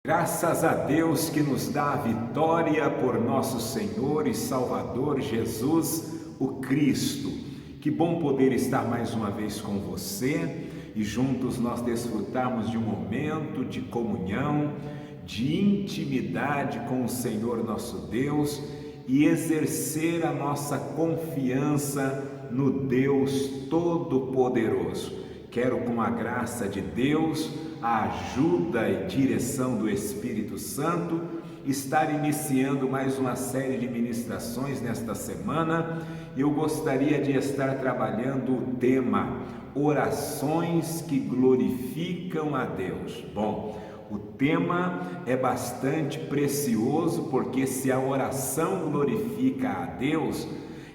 Graças a Deus que nos dá a vitória por nosso Senhor e Salvador Jesus, o Cristo. Que bom poder estar mais uma vez com você e juntos nós desfrutarmos de um momento de comunhão, de intimidade com o Senhor nosso Deus e exercer a nossa confiança no Deus Todo-Poderoso. Quero, com a graça de Deus, a ajuda e direção do Espírito Santo, estar iniciando mais uma série de ministrações nesta semana. Eu gostaria de estar trabalhando o tema Orações que glorificam a Deus. Bom, o tema é bastante precioso, porque se a oração glorifica a Deus,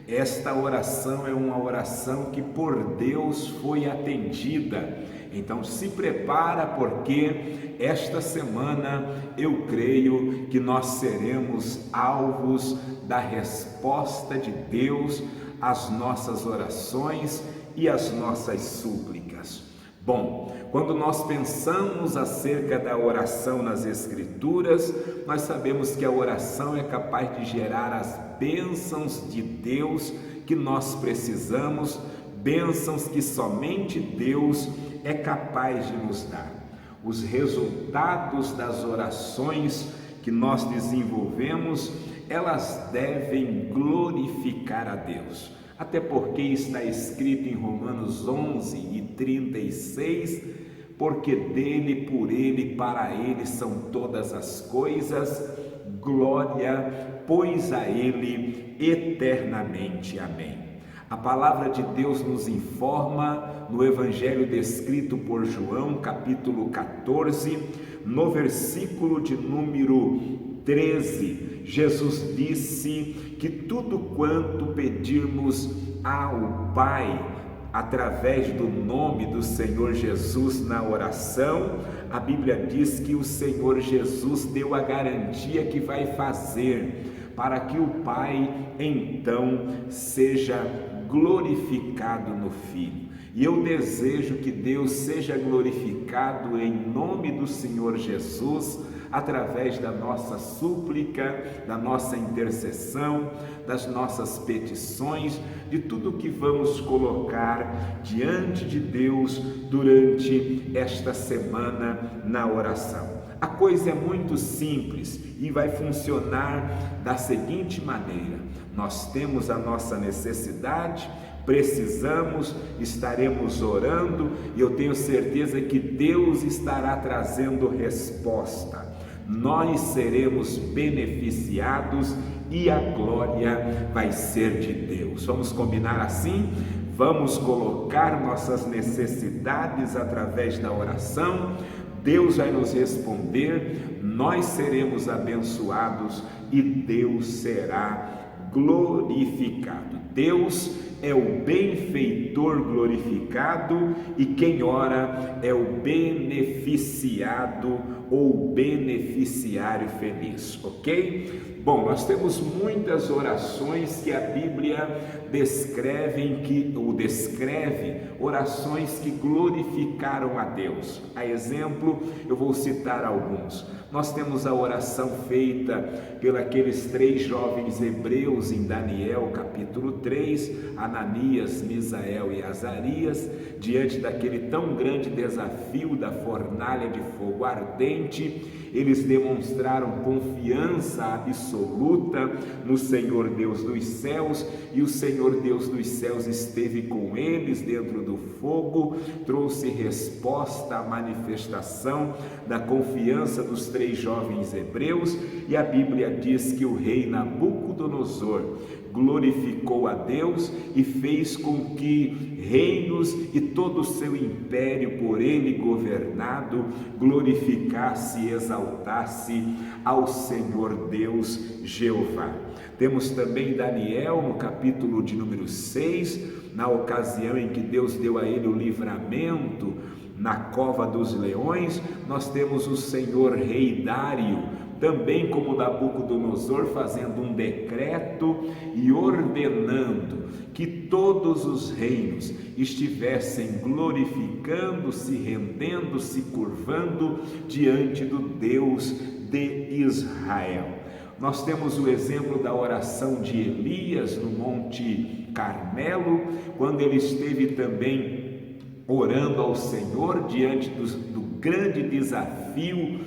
esta oração é uma oração que por Deus foi atendida. Então se prepara, porque esta semana eu creio que nós seremos alvos da resposta de Deus às nossas orações e às nossas súplicas. Bom, quando nós pensamos acerca da oração nas Escrituras, nós sabemos que a oração é capaz de gerar as bênçãos de Deus que nós precisamos, bênçãos que somente Deus é capaz de nos dar. Os resultados das orações que nós desenvolvemos, elas devem glorificar a Deus. Até porque está escrito em Romanos 11:36, porque dele, por ele, para ele são todas as coisas, glória, pois a ele eternamente. Amém. A palavra de Deus nos informa no Evangelho descrito por João, capítulo 14, no versículo de número 13, Jesus disse que tudo quanto pedirmos ao Pai, através do nome do Senhor Jesus na oração, a Bíblia diz que o Senhor Jesus deu a garantia que vai fazer, para que o Pai então seja glorificado no Filho. E eu desejo que Deus seja glorificado em nome do Senhor Jesus, através da nossa súplica, da nossa intercessão, das nossas petições, de tudo que vamos colocar diante de Deus durante esta semana na oração. A coisa é muito simples e vai funcionar da seguinte maneira: nós temos a nossa necessidade, precisamos, estaremos orando e eu tenho certeza que Deus estará trazendo resposta. Nós seremos beneficiados e a glória vai ser de Deus. Vamos combinar assim? Vamos colocar nossas necessidades através da oração. Deus vai nos responder, nós seremos abençoados e Deus será glorificado. Deus é o benfeitor glorificado e quem ora é o beneficiado ou beneficiário feliz, ok? Bom, nós temos muitas orações que a Bíblia descreve orações que glorificaram a Deus. A exemplo, eu vou citar alguns. Nós temos a oração feita pelos 3 jovens hebreus em Daniel, capítulo 3, Ananias, Misael e Azarias, diante daquele tão grande desafio da fornalha de fogo ardente. Eles demonstraram confiança absoluta no Senhor Deus dos céus, e o Senhor Deus dos céus esteve com eles dentro do fogo, trouxe resposta à manifestação da confiança dos 3 jovens hebreus, e a Bíblia diz que o rei Nabucodonosor glorificou a Deus e fez com que reinos e todo o seu império por ele governado glorificasse e exaltasse ao Senhor Deus Jeová. Temos também Daniel no capítulo de número 6, na ocasião em que Deus deu a ele o livramento Na cova dos leões, nós temos o senhor rei Dário, também como Nabucodonosor, fazendo um decreto e ordenando que todos os reinos estivessem glorificando, se rendendo, se curvando diante do Deus de Israel. Nós temos o exemplo da oração de Elias no Monte Carmelo, quando ele esteve também orando ao Senhor diante do grande desafio,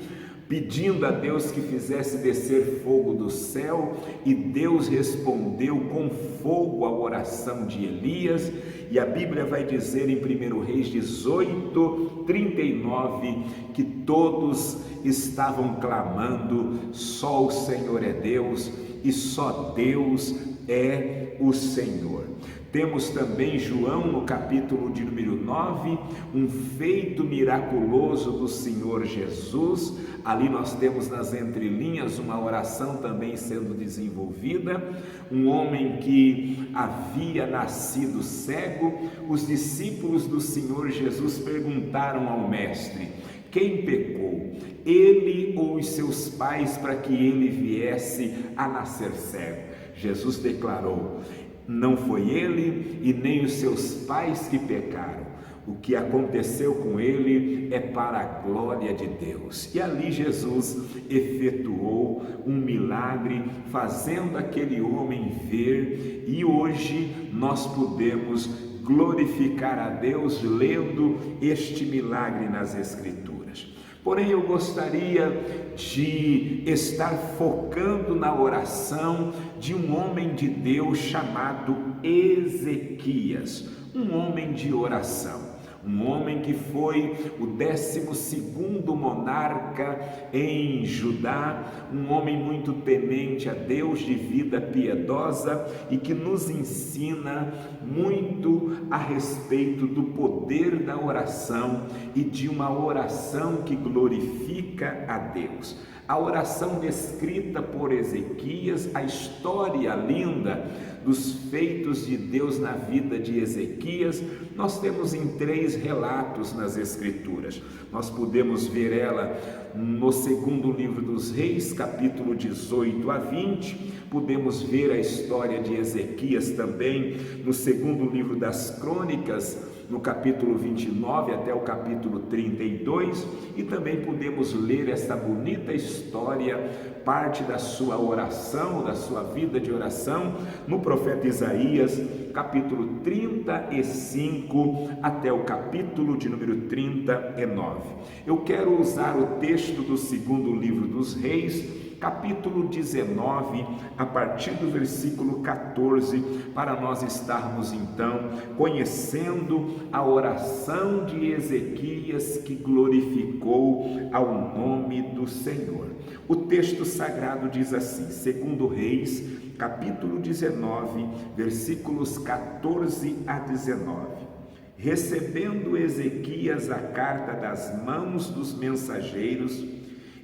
pedindo a Deus que fizesse descer fogo do céu, e Deus respondeu com fogo a oração de Elias. E a Bíblia vai dizer em 1 Reis 18, 39, que todos estavam clamando: só o Senhor é Deus e só Deus é o Senhor. Temos também João no capítulo de número 9, um feito miraculoso do Senhor Jesus. Ali nós temos nas entrelinhas uma oração também sendo desenvolvida. Um homem que havia nascido cego, os discípulos do Senhor Jesus perguntaram ao mestre: quem pecou, ele ou os seus pais, para que ele viesse a nascer cego? Jesus declarou: não foi ele e nem os seus pais que pecaram. O que aconteceu com ele é para a glória de Deus. E ali Jesus efetuou um milagre, fazendo aquele homem ver, e hoje nós podemos glorificar a Deus lendo este milagre nas Escrituras. Porém, eu gostaria de estar focando na oração de um homem de Deus chamado Ezequias, um homem de oração. Um homem que foi o 12º monarca em Judá, um homem muito temente a Deus, de vida piedosa, e que nos ensina muito a respeito do poder da oração e de uma oração que glorifica a Deus. A oração descrita por Ezequias, a história linda dos feitos de Deus na vida de Ezequias, nós temos em 3 relatos nas Escrituras. Nós podemos ver ela no 2º livro dos Reis, capítulo 18 a 20, podemos ver a história de Ezequias também no 2º livro das Crônicas, no capítulo 29 até o capítulo 32, e também podemos ler essa bonita história, parte da sua oração, da sua vida de oração, no profeta Isaías, capítulo 35 até o capítulo de número 39. Eu quero usar o texto do 2º livro dos Reis, capítulo 19, a partir do versículo 14, para nós estarmos então conhecendo a oração de Ezequias, que glorificou ao nome do Senhor. O texto sagrado diz assim, 2 Reis, capítulo 19, versículos 14 a 19. Recebendo Ezequias a carta das mãos dos mensageiros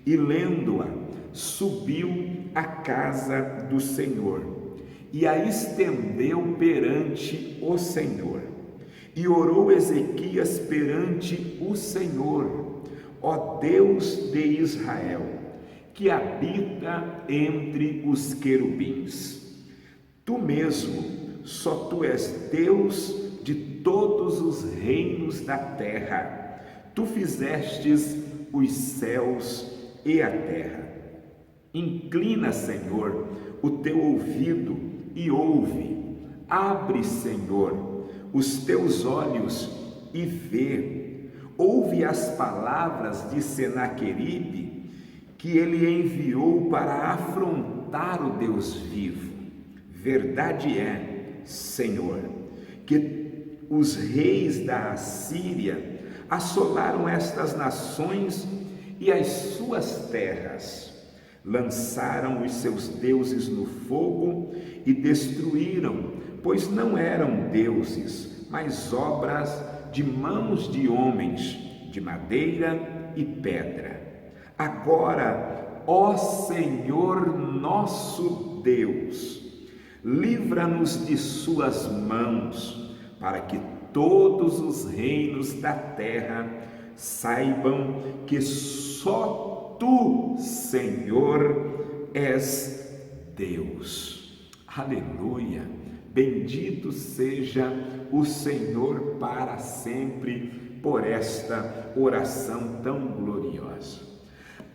e lendo-a, subiu à casa do Senhor e a estendeu perante o Senhor. E orou Ezequias perante o Senhor: ó Deus de Israel, que habita entre os querubins, tu mesmo, só tu és Deus de todos os reinos da terra. Tu fizestes os céus e a terra. Inclina, Senhor, o teu ouvido e ouve. Abre, Senhor, os teus olhos e vê. Ouve as palavras de Senaqueribe, que ele enviou para afrontar o Deus vivo. Verdade é, Senhor, que os reis da Assíria assolaram estas nações e as suas terras, lançaram os seus deuses no fogo e destruíram, pois não eram deuses, mas obras de mãos de homens, de madeira e pedra. Agora, ó Senhor nosso Deus, livra-nos de suas mãos, para que todos os reinos da terra Saibam que só tu, Senhor, és Deus. Aleluia! Bendito seja o Senhor para sempre por esta oração tão gloriosa.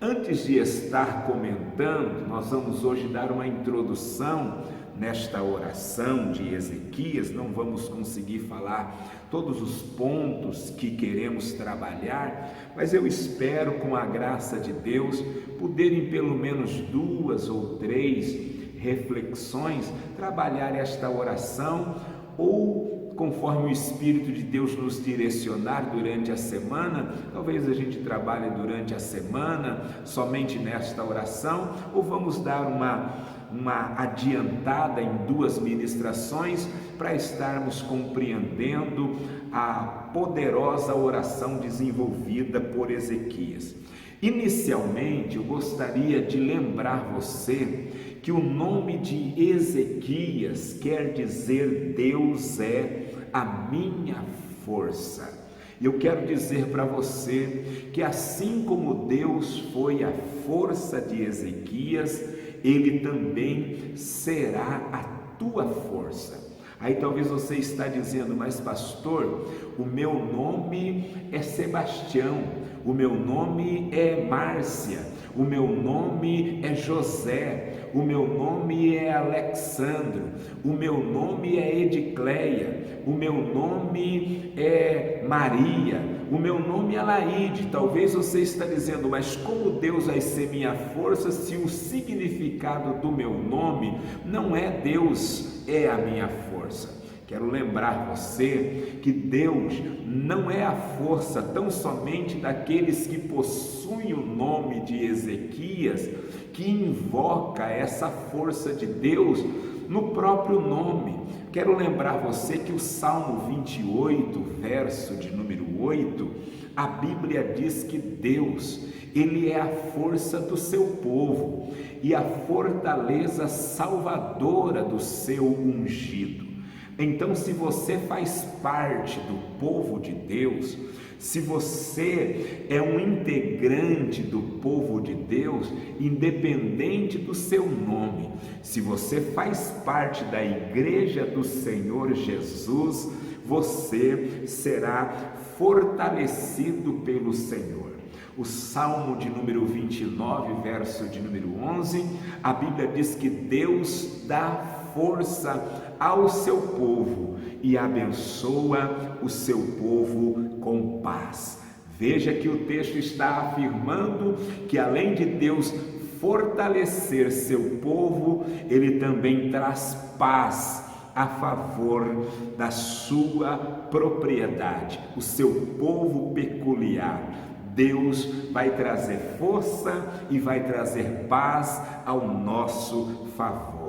Antes de estar comentando, nós vamos hoje dar uma introdução nesta oração de Ezequias. Não vamos conseguir falar todos os pontos que queremos trabalhar, mas eu espero, com a graça de Deus, poder em pelo menos 2 ou 3 reflexões trabalhar esta oração, ou conforme o Espírito de Deus nos direcionar durante a semana. Talvez a gente trabalhe durante a semana somente nesta oração, ou vamos dar uma adiantada em 2 ministrações para estarmos compreendendo a poderosa oração desenvolvida por Ezequias. Inicialmente, eu gostaria de lembrar você que o nome de Ezequias quer dizer Deus é a minha força. Eu quero dizer para você que assim como Deus foi a força de Ezequias, Ele também será a tua força. Aí talvez você está dizendo, mas pastor, o meu nome é Sebastião, o meu nome é Márcia, o meu nome é José, o meu nome é Alexandro, o meu nome é Edicleia, o meu nome é Maria, o meu nome é Laide. Talvez você está dizendo, mas como Deus vai ser minha força se o significado do meu nome não é Deus é a minha força? Quero lembrar você que Deus não é a força tão somente daqueles que possuem o nome de Ezequias, que invoca essa força de Deus no próprio nome. Quero lembrar você que o Salmo 28, verso de número 8, a Bíblia diz que Deus, Ele é a força do seu povo e a fortaleza salvadora do seu ungido. Então, se você faz parte do povo de Deus, se você é um integrante do povo de Deus, independente do seu nome, se você faz parte da igreja do Senhor Jesus, você será fortalecido pelo Senhor. O Salmo de número 29, verso de número 11, a Bíblia diz que Deus dá força ao seu povo e abençoa o seu povo com paz. Veja que o texto está afirmando que além de Deus fortalecer seu povo, Ele também traz paz a favor da sua propriedade, o seu povo peculiar. Deus vai trazer força e vai trazer paz ao nosso favor.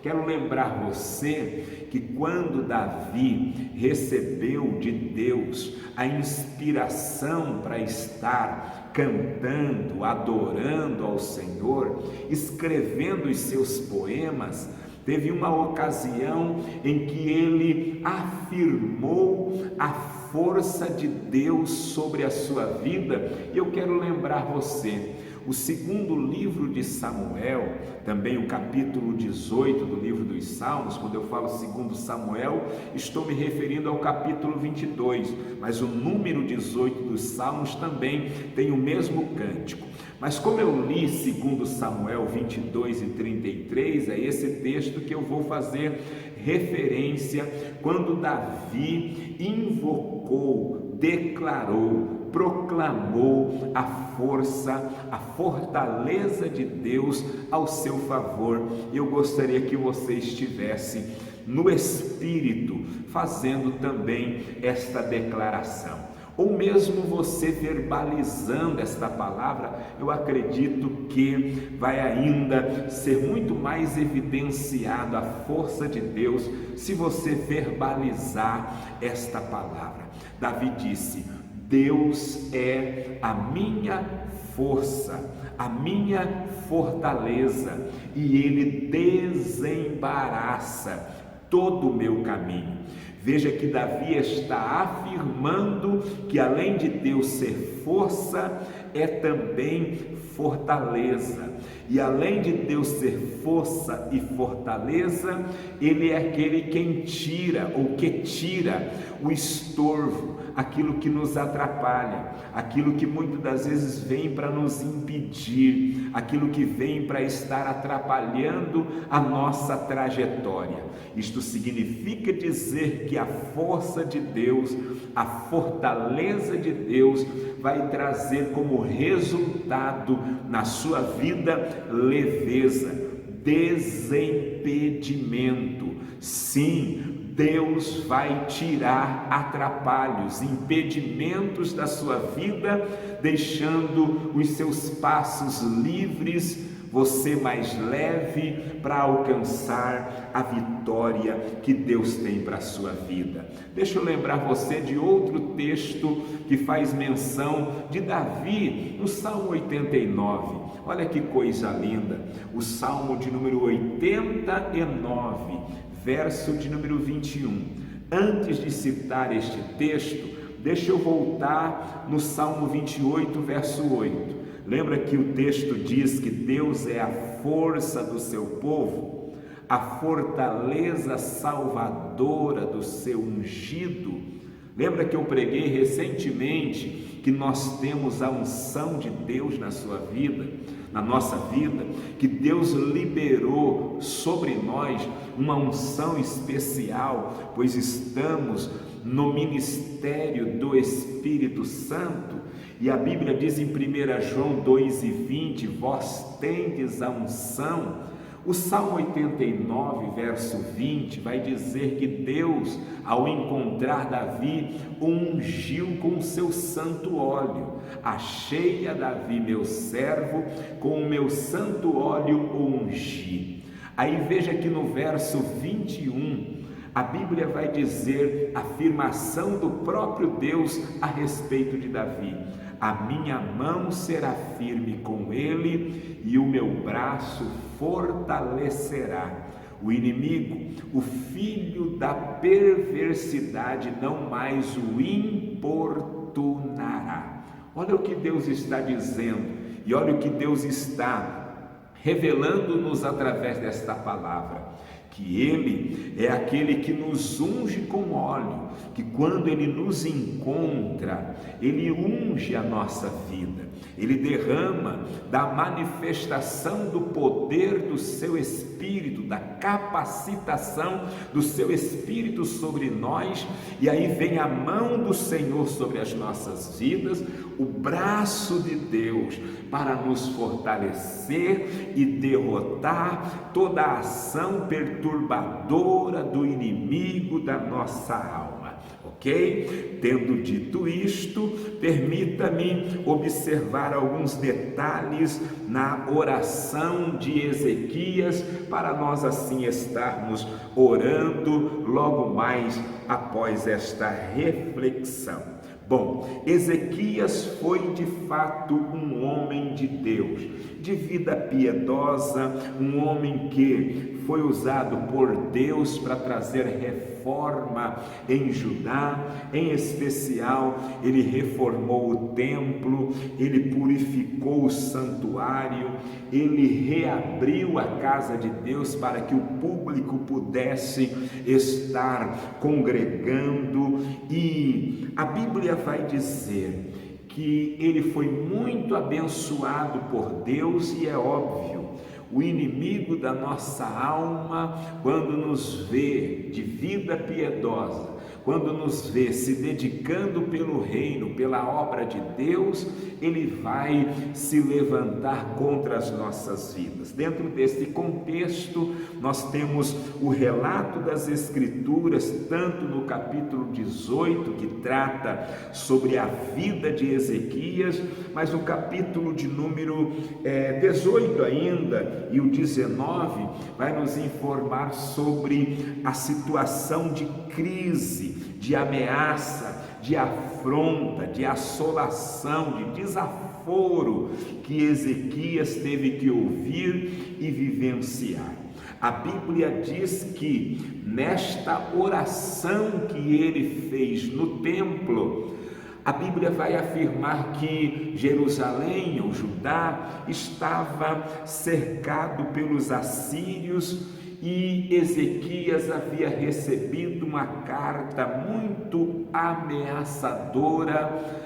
Quero lembrar você que quando Davi recebeu de Deus a inspiração para estar cantando, adorando ao Senhor, escrevendo os seus poemas, teve uma ocasião em que ele afirmou a força de Deus sobre a sua vida. E eu quero lembrar você, o 2º livro de Samuel, também o capítulo 18 do livro dos Salmos. Quando eu falo 2º Samuel, estou me referindo ao capítulo 22, mas o número 18 dos Salmos também tem o mesmo cântico. Mas como eu li 2 Samuel 22 e 33, é esse texto que eu vou fazer referência quando Davi invocou, declarou, proclamou a força, a fortaleza de Deus ao seu favor. Eu gostaria que você estivesse no Espírito fazendo também esta declaração. Ou mesmo você verbalizando esta palavra, eu acredito que vai ainda ser muito mais evidenciado a força de Deus se você verbalizar esta palavra. Davi disse: Deus é a minha força, a minha fortaleza, e Ele desembaraça todo o meu caminho. Veja que Davi está afirmando que além de Deus ser força, é também fortaleza. E além de Deus ser força e fortaleza, Ele é aquele quem tira ou que tira o estorvo, aquilo que nos atrapalha, aquilo que muitas das vezes vem para nos impedir, aquilo que vem para estar atrapalhando a nossa trajetória. Isto significa dizer que a força de Deus, a fortaleza de Deus vai trazer como resultado na sua vida leveza, desimpedimento. Sim, Deus vai tirar atrapalhos, impedimentos da sua vida, deixando os seus passos livres, você mais leve para alcançar a vitória que Deus tem para a sua vida. Deixa eu lembrar você de outro texto que faz menção de Davi, no Salmo 89. Olha que coisa linda, o Salmo de número 89, verso de número 21. Antes de citar este texto, deixa eu voltar no Salmo 28, verso 8. Lembra que o texto diz que Deus é a força do seu povo, a fortaleza salvadora do seu ungido? Lembra que eu preguei recentemente que nós temos a unção de Deus na sua vida, na nossa vida, que Deus liberou sobre nós uma unção especial, pois estamos no ministério do Espírito Santo. E a Bíblia diz em 1 João 2,20, vós tendes a unção. O Salmo 89, verso 20, vai dizer que Deus, ao encontrar Davi, o ungiu com o seu santo óleo. Achei a Davi, meu servo, com o meu santo óleo o ungi. Aí veja que no verso 21, a Bíblia vai dizer a afirmação do próprio Deus a respeito de Davi: a minha mão será firme com ele e o meu braço fortalecerá. O inimigo, o filho da perversidade, não mais o importunará. Olha o que Deus está dizendo e olha o que Deus está revelando-nos através desta palavra. Que Ele é aquele que nos unge com óleo, que quando Ele nos encontra, Ele unge a nossa vida, Ele derrama da manifestação do poder do seu Espírito, da capacitação do seu Espírito sobre nós, e aí vem a mão do Senhor sobre as nossas vidas, o braço de Deus para nos fortalecer e derrotar toda a ação perturbadora do inimigo da nossa alma, ok? Tendo dito isto, permita-me observar alguns detalhes na oração de Ezequias, para nós assim estarmos orando logo mais após esta reflexão. Bom, Ezequias foi de fato um homem de Deus, de vida piedosa, um homem que foi usado por Deus para trazer reforma em Judá. Em especial, ele reformou o templo, ele purificou o santuário, ele reabriu a casa de Deus para que o público pudesse estar congregando, e a Bíblia vai dizer que ele foi muito abençoado por Deus. E é óbvio, o inimigo da nossa alma, quando nos vê de vida piedosa, quando nos vê se dedicando pelo reino, pela obra de Deus, ele vai se levantar contra as nossas vidas. Dentro desse contexto, nós temos o relato das Escrituras, tanto no capítulo 18, que trata sobre a vida de Ezequias, mas no capítulo de número 18 ainda, e o 19, vai nos informar sobre a situação de crise, de ameaça, de afronta, de assolação, de desafio desaforo que Ezequias teve que ouvir e vivenciar. A Bíblia diz que nesta oração que ele fez no templo, a Bíblia vai afirmar que Jerusalém, ou Judá, estava cercado pelos assírios e Ezequias havia recebido uma carta muito ameaçadora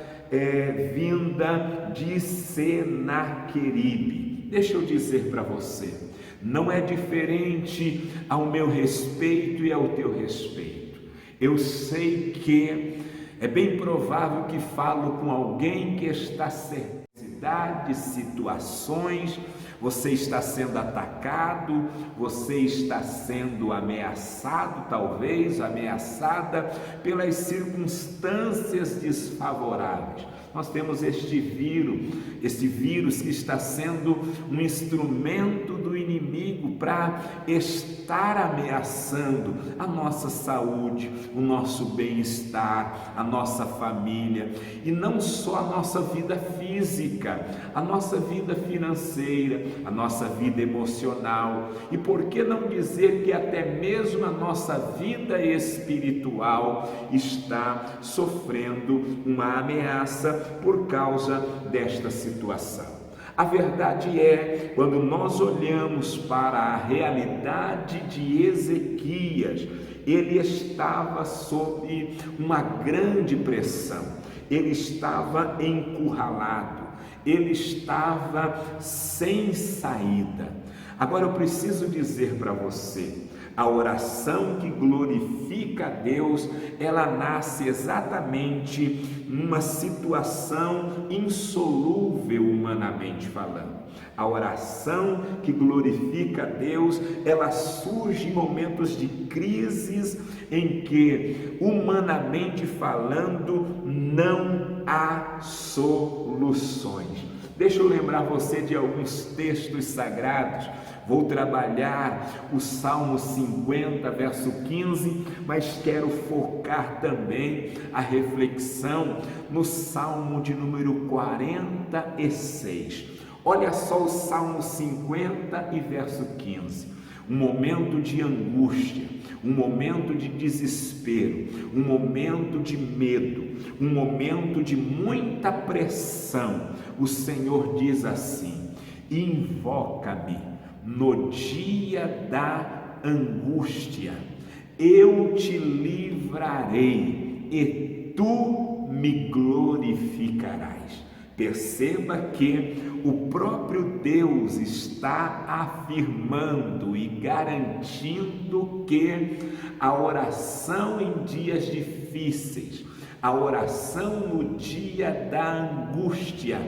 vinda de Senaqueribe. Deixa eu dizer para você, não é diferente ao meu respeito e ao teu respeito. Eu sei que é bem provável que falo com alguém que está cercado de situações, você está sendo atacado, você está sendo ameaçado, talvez ameaçada pelas circunstâncias desfavoráveis. Nós temos este vírus que está sendo um instrumento do inimigo para estar ameaçando a nossa saúde, o nosso bem-estar, a nossa família, e não só a nossa vida física, a nossa vida financeira, a nossa vida emocional, e por que não dizer que até mesmo a nossa vida espiritual está sofrendo uma ameaça por causa desta situação. A verdade é, quando nós olhamos para a realidade de Ezequias, ele estava sob uma grande pressão, ele estava encurralado, ele estava sem saída. Agora eu preciso dizer para você, a oração que glorifica a Deus, ela nasce exatamente numa situação insolúvel humanamente falando. A oração que glorifica a Deus, ela surge em momentos de crises em que, humanamente falando, não há soluções. Deixa eu lembrar você de alguns textos sagrados. Vou trabalhar o Salmo 50, verso 15, mas quero focar também a reflexão no Salmo de número 46. Olha só o Salmo 50 e verso 15. Um momento de angústia, um momento de desespero, um momento de medo, um momento de muita pressão. O Senhor diz assim: invoca-me no dia da angústia, eu te livrarei e tu me glorificarás. Perceba que o próprio Deus está afirmando e garantindo que a oração em dias difíceis, a oração no dia da angústia,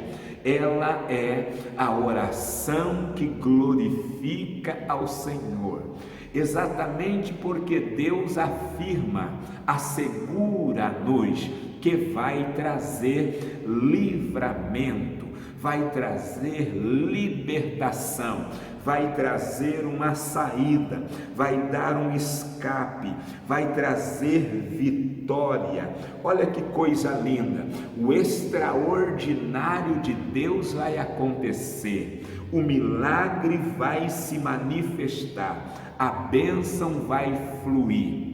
ela é a oração que glorifica ao Senhor. Exatamente porque Deus afirma, assegura-nos que vai trazer livramento, vai trazer libertação, vai trazer uma saída, vai dar um escape, vai trazer vitória. Olha que coisa linda, o extraordinário de Deus vai acontecer, o milagre vai se manifestar, a bênção vai fluir.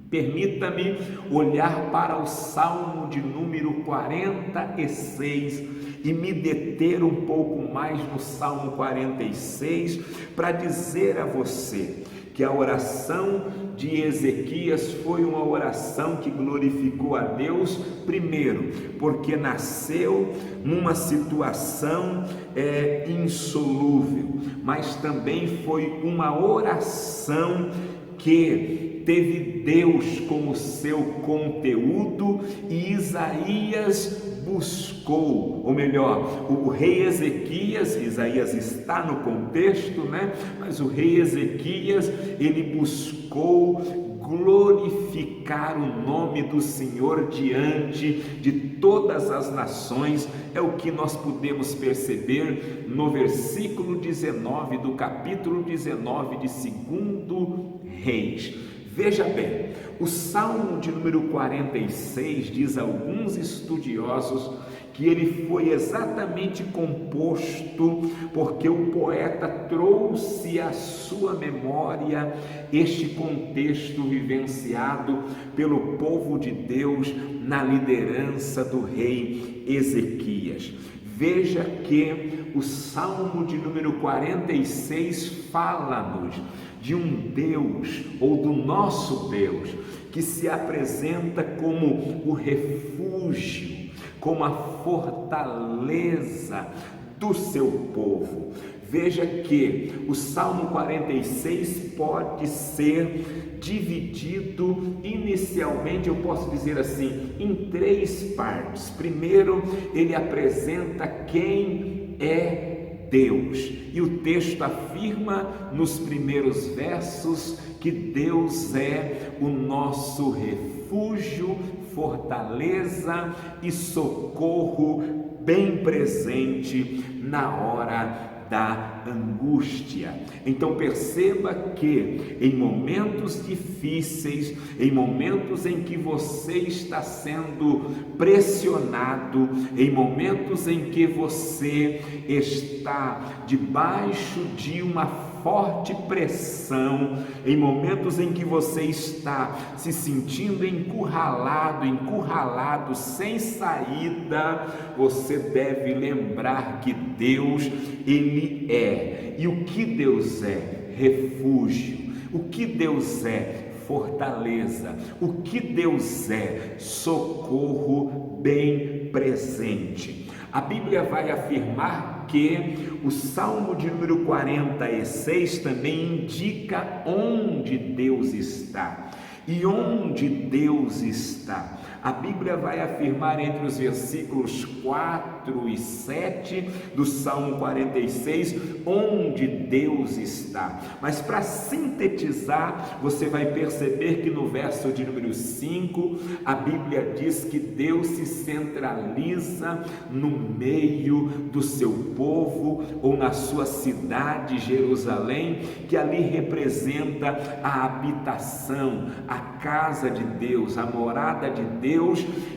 Permita-me olhar para o Salmo de número 46 e me deter um pouco mais no Salmo 46 para dizer a você que a oração de Ezequias foi uma oração que glorificou a Deus, primeiro, porque nasceu numa situação insolúvel, mas também foi uma oração que teve Deus como seu conteúdo e Isaías buscou, ou melhor, o rei Ezequias, Isaías está no contexto, né? Mas o rei Ezequias, ele buscou glorificar o nome do Senhor diante de todas as nações. É o que nós podemos perceber no versículo 19 do capítulo 19 de 2 Reis. Veja bem, o Salmo de número 46 diz a alguns estudiosos que ele foi exatamente composto porque o poeta trouxe à sua memória este contexto vivenciado pelo povo de Deus na liderança do rei Ezequias. Veja que o Salmo de número 46 fala-nos de um Deus, ou do nosso Deus, que se apresenta como o refúgio, como a fortaleza do seu povo. Veja que o Salmo 46 pode ser dividido inicialmente, eu posso dizer assim, em 3 partes. Primeiro, ele apresenta quem é Deus, e o texto afirma nos primeiros versos que Deus é o nosso refúgio, fortaleza e socorro bem presente na hora da angústia. Então perceba que em momentos difíceis, em momentos em que você está sendo pressionado, em momentos em que você está debaixo de uma forte pressão, em momentos em que você está se sentindo encurralado, sem saída, você deve lembrar que Deus, Ele é. E o que Deus é? Refúgio. O que Deus é? Fortaleza. O que Deus é? Socorro bem presente. A Bíblia vai afirmar que o Salmo de número 46 também indica onde Deus está. E onde Deus está? A Bíblia vai afirmar entre os versículos 4 e 7 do Salmo 46 onde Deus está. Mas para sintetizar, você vai perceber que no verso de número 5, a Bíblia diz que Deus se centraliza no meio do seu povo, ou na sua cidade, Jerusalém, que ali representa a habitação, a casa de Deus, a morada de Deus,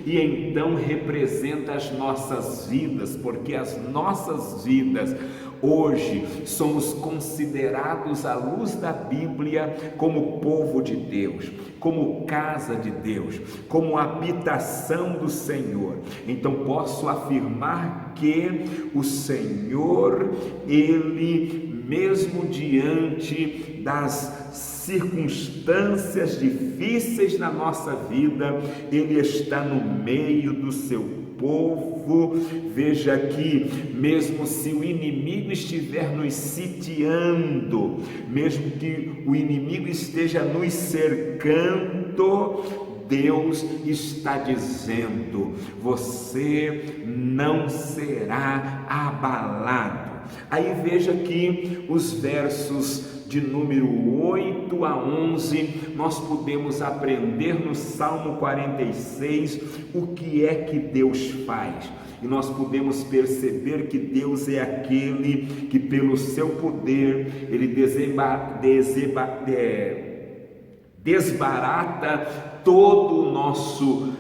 e então representa as nossas vidas, porque as nossas vidas hoje somos considerados à luz da Bíblia como povo de Deus, como casa de Deus, como habitação do Senhor. Então posso afirmar que o Senhor, Ele mesmo diante das circunstâncias difíceis na nossa vida, Ele está no meio do seu povo. Veja que mesmo se o inimigo estiver nos sitiando, mesmo que o inimigo esteja nos cercando, Deus está dizendo: você não será abalado. Aí veja que os versos de número 8 a 11, nós podemos aprender no Salmo 46 o que é que Deus faz. E nós podemos perceber que Deus é aquele que pelo seu poder, Ele desbarata todo o nosso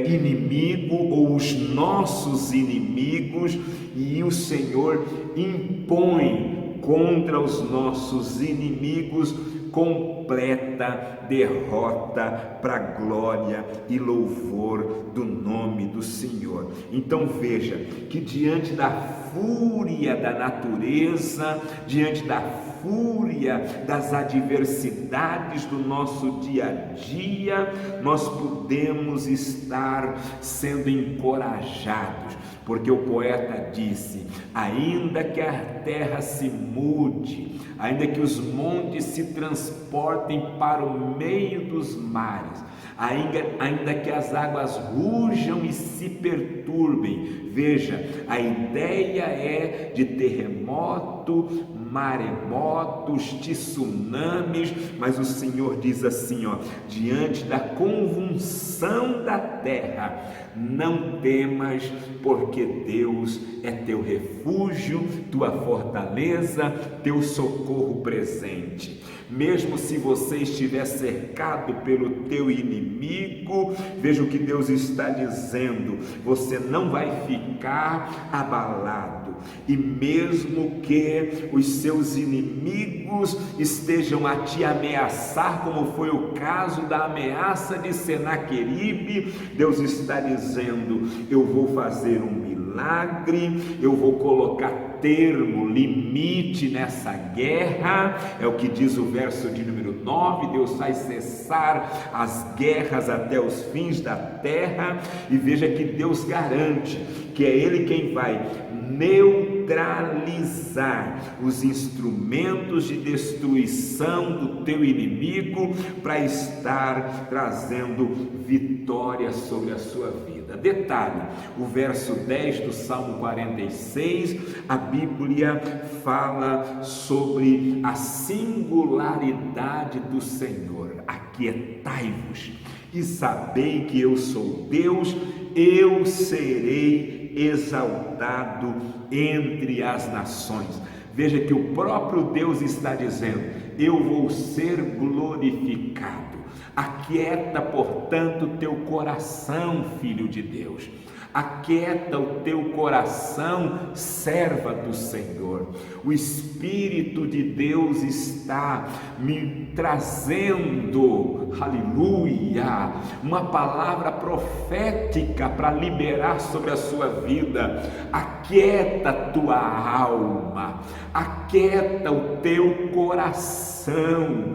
inimigo, ou os nossos inimigos, e o Senhor impõe contra os nossos inimigos completa derrota para a glória e louvor do nome do Senhor. Então veja que diante da fúria da natureza, diante da fúria das adversidades do nosso dia a dia, nós podemos estar sendo encorajados, porque o poeta disse: ainda que a terra se mude, ainda que os montes se transportem para o meio dos mares, ainda que as águas rujam e se perturbem. Veja, a ideia é de terremoto, maremotos, tsunamis, mas o Senhor diz assim, diante da convulsão da terra, não temas, porque Deus é teu refúgio, tua fortaleza, teu socorro presente. Mesmo se você estiver cercado pelo teu inimigo, veja o que Deus está dizendo, você não vai ficar abalado. E mesmo que os seus inimigos estejam a te ameaçar, como foi o caso da ameaça de Senaqueribe, Deus está dizendo, eu vou fazer um milagre, eu vou colocar termo, limite nessa guerra, é o que diz o verso de número 9, Deus faz cessar as guerras até os fins da terra, e veja que Deus garante que é Ele quem vai neutralizar os instrumentos de destruição do teu inimigo para estar trazendo vitória sobre a sua vida. Detalhe, o verso 10 do Salmo 46, a Bíblia fala sobre a singularidade do Senhor. Aquietai-vos e sabei que eu sou Deus, eu serei exaltado entre as nações. Veja que o próprio Deus está dizendo, eu vou ser glorificado. Aquieta, portanto, teu coração, filho de Deus. Aquieta o teu coração, serva do Senhor. O Espírito de Deus está me trazendo, aleluia, uma palavra profética para liberar sobre a sua vida. Aquieta a tua alma, aquieta o teu coração.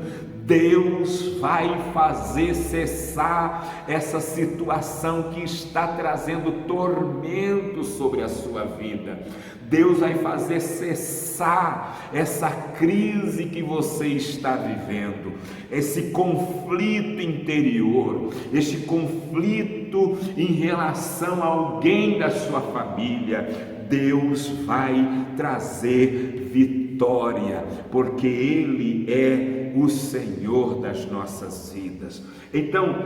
Deus vai fazer cessar essa situação que está trazendo tormento sobre a sua vida. Deus vai fazer cessar essa crise que você está vivendo, esse conflito interior, este conflito em relação a alguém da sua família. Deus vai trazer vitória, porque Ele é o Senhor das nossas vidas. Então,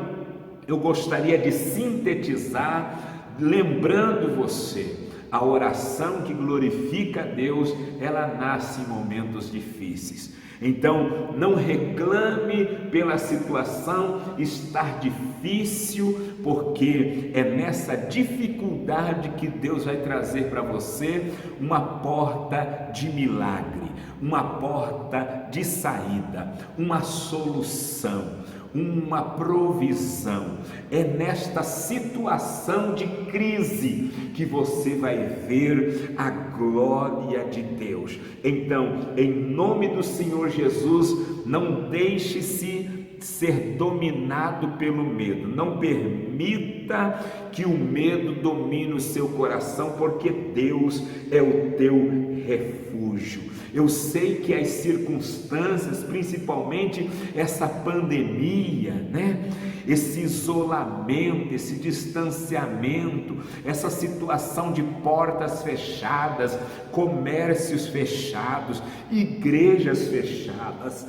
eu gostaria de sintetizar, lembrando você, a oração que glorifica a Deus, ela nasce em momentos difíceis. Então, não reclame pela situação estar difícil, porque é nessa dificuldade que Deus vai trazer para você uma porta de milagre, uma porta de saída, uma solução, uma provisão. É nesta situação de crise que você vai ver a glória de Deus. Então, em nome do Senhor Jesus, não deixe-se ser dominado pelo medo. Não permita que o medo domine o seu coração, porque Deus é o teu refúgio. Eu sei que as circunstâncias, principalmente essa pandemia, esse isolamento, esse distanciamento, essa situação de portas fechadas, comércios fechados, igrejas fechadas,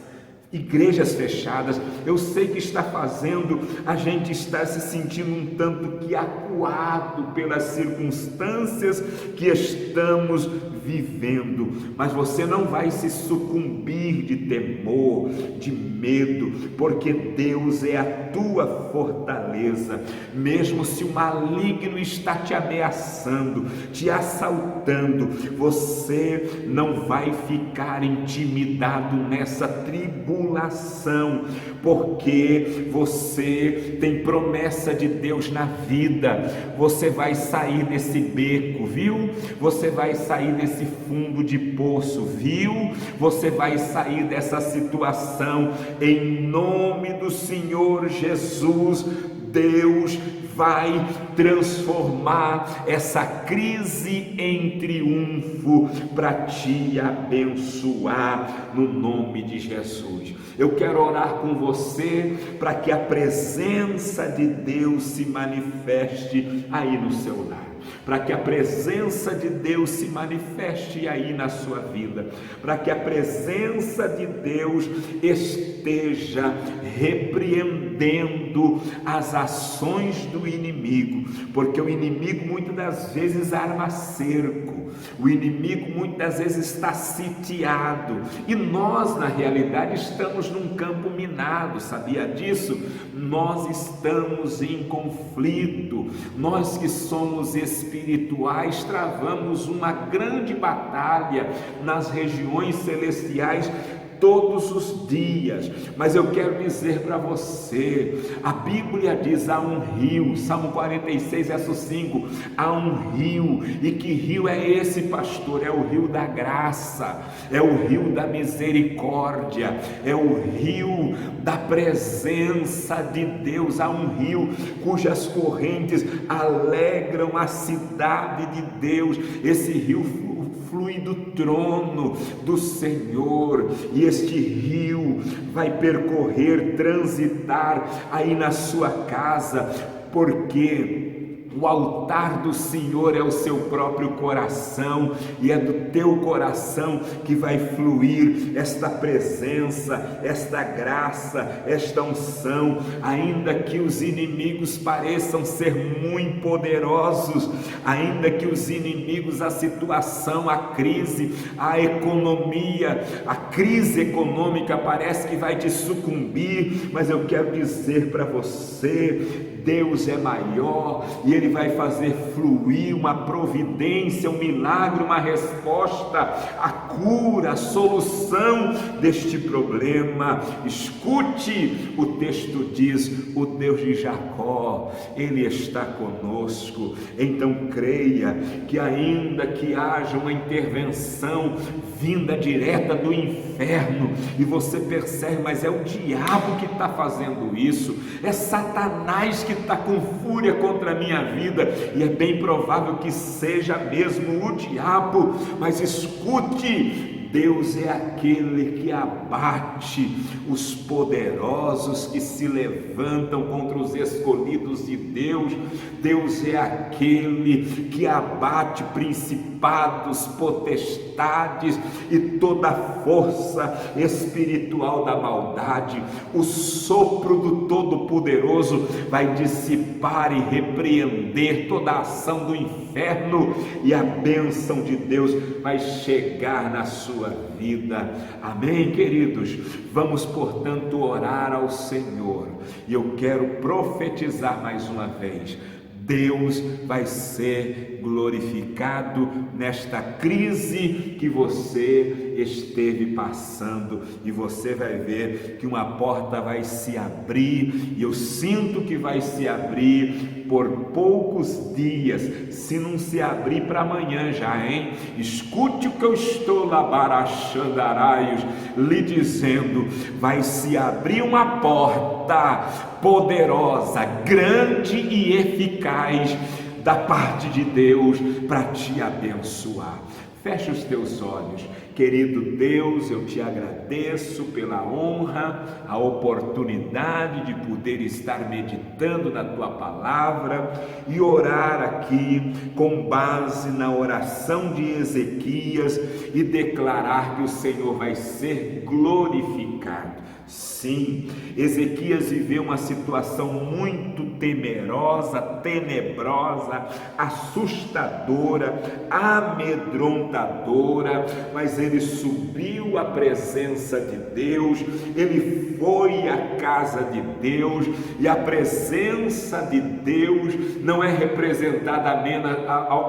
eu sei que está fazendo a gente estar se sentindo um tanto que acuado pelas circunstâncias que estamos vivendo, mas você não vai se sucumbir de temor, de medo, porque Deus é a tua fortaleza. Mesmo se o maligno está te ameaçando, te assaltando, você não vai ficar intimidado nessa tribulação, porque você tem promessa de Deus na vida. Você vai sair desse beco, viu? Você vai sair desse fundo de poço, viu? Você vai sair dessa situação em nome do Senhor Jesus. Deus vai transformar essa crise em triunfo para te abençoar no nome de Jesus. Eu quero orar com você para que a presença de Deus se manifeste aí no seu lar. para que a presença de Deus se manifeste aí na sua vida, para que a presença de Deus esteja repreendendo as ações do inimigo, porque o inimigo muitas das vezes arma cerco, o inimigo muitas vezes está sitiado, e nós na realidade estamos num campo minado, sabia disso? Nós estamos em conflito, nós que somos espirituais travamos uma grande batalha nas regiões celestiais todos os dias, mas eu quero dizer para você, a Bíblia diz, há um rio, Salmo 46, verso 5, há um rio, e que rio é esse, pastor? É o rio da graça, é o rio da misericórdia, é o rio da presença de Deus, há um rio cujas correntes alegram a cidade de Deus, esse rio flui do trono do Senhor, e este rio vai percorrer, transitar aí na sua casa, porque o altar do Senhor é o seu próprio coração, e é do teu coração que vai fluir esta presença, esta graça, esta unção. Ainda que os inimigos pareçam ser muito poderosos, ainda que os inimigos, a situação, a crise, a economia, a crise econômica parece que vai te sucumbir, mas eu quero dizer para você, Deus é maior, e Ele vai fazer fluir uma providência, um milagre, uma resposta, a cura, a solução deste problema. Escute, o texto diz, o Deus de Jacó, Ele está conosco. Então creia que ainda que haja uma intervenção vinda direta do inferno, e você percebe, mas é o diabo que está fazendo isso, é Satanás que está com fúria contra a minha vida, e é bem provável que seja mesmo o diabo, mas escute, Deus é aquele que abate os poderosos que se levantam contra os escolhidos de Deus. Deus é aquele que abate principados, potestades e toda a força espiritual da maldade. O sopro do Todo-Poderoso vai dissipar e repreender toda a ação do inferno, e a bênção de Deus vai chegar na sua vida. Amém, queridos? Vamos, portanto, orar ao Senhor, e eu quero profetizar mais uma vez. Deus vai ser glorificado nesta crise que você esteve passando, e você vai ver que uma porta vai se abrir, e eu sinto que vai se abrir por poucos dias, se não se abrir para amanhã já, hein? Escute o que eu estou labarachandaraios lhe dizendo, vai se abrir uma porta poderosa, grande e eficaz da parte de Deus para te abençoar. Feche os teus olhos. Querido Deus, eu te agradeço pela honra, a oportunidade de poder estar meditando na tua palavra e orar aqui com base na oração de Ezequias e declarar que o Senhor vai ser glorificado. Sim, Ezequias viveu uma situação muito temerosa, tenebrosa, assustadora, amedrontadora, mas ele subiu à presença de Deus, ele foi à casa de Deus, e a presença de Deus não é representada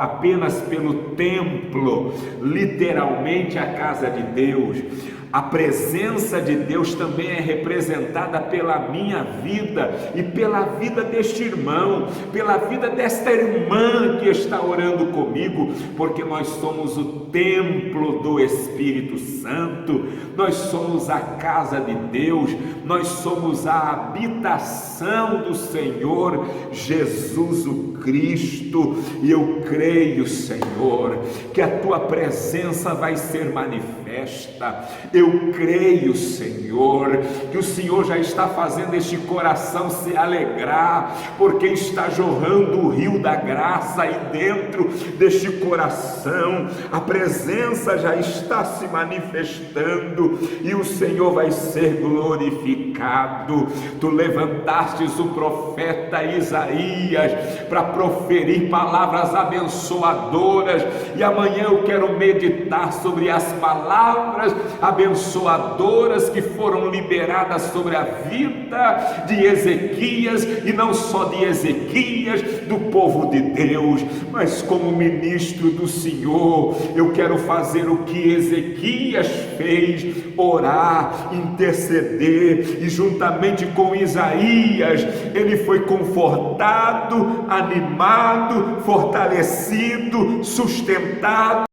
apenas pelo templo, literalmente a casa de Deus. A presença de Deus também é representada pela minha vida e pela vida deste irmão, pela vida desta irmã que está orando comigo, porque nós somos o templo do Espírito Santo, nós somos a casa de Deus, nós somos a habitação do Senhor Jesus o Cristo, e eu creio, Senhor, que a tua presença vai ser manifesta. festa. Eu creio, Senhor, que o Senhor já está fazendo este coração se alegrar, porque está jorrando o rio da graça aí dentro deste coração. A presença já está se manifestando e o Senhor vai ser glorificado. Tu levantastes o profeta Isaías para proferir palavras abençoadoras, e amanhã eu quero meditar sobre as palavras abençoadoras que foram liberadas sobre a vida de Ezequias, e não só de Ezequias, do povo de Deus, mas como ministro do Senhor, eu quero fazer o que Ezequias fez: orar, interceder, e juntamente com Isaías, ele foi confortado, animado, fortalecido, sustentado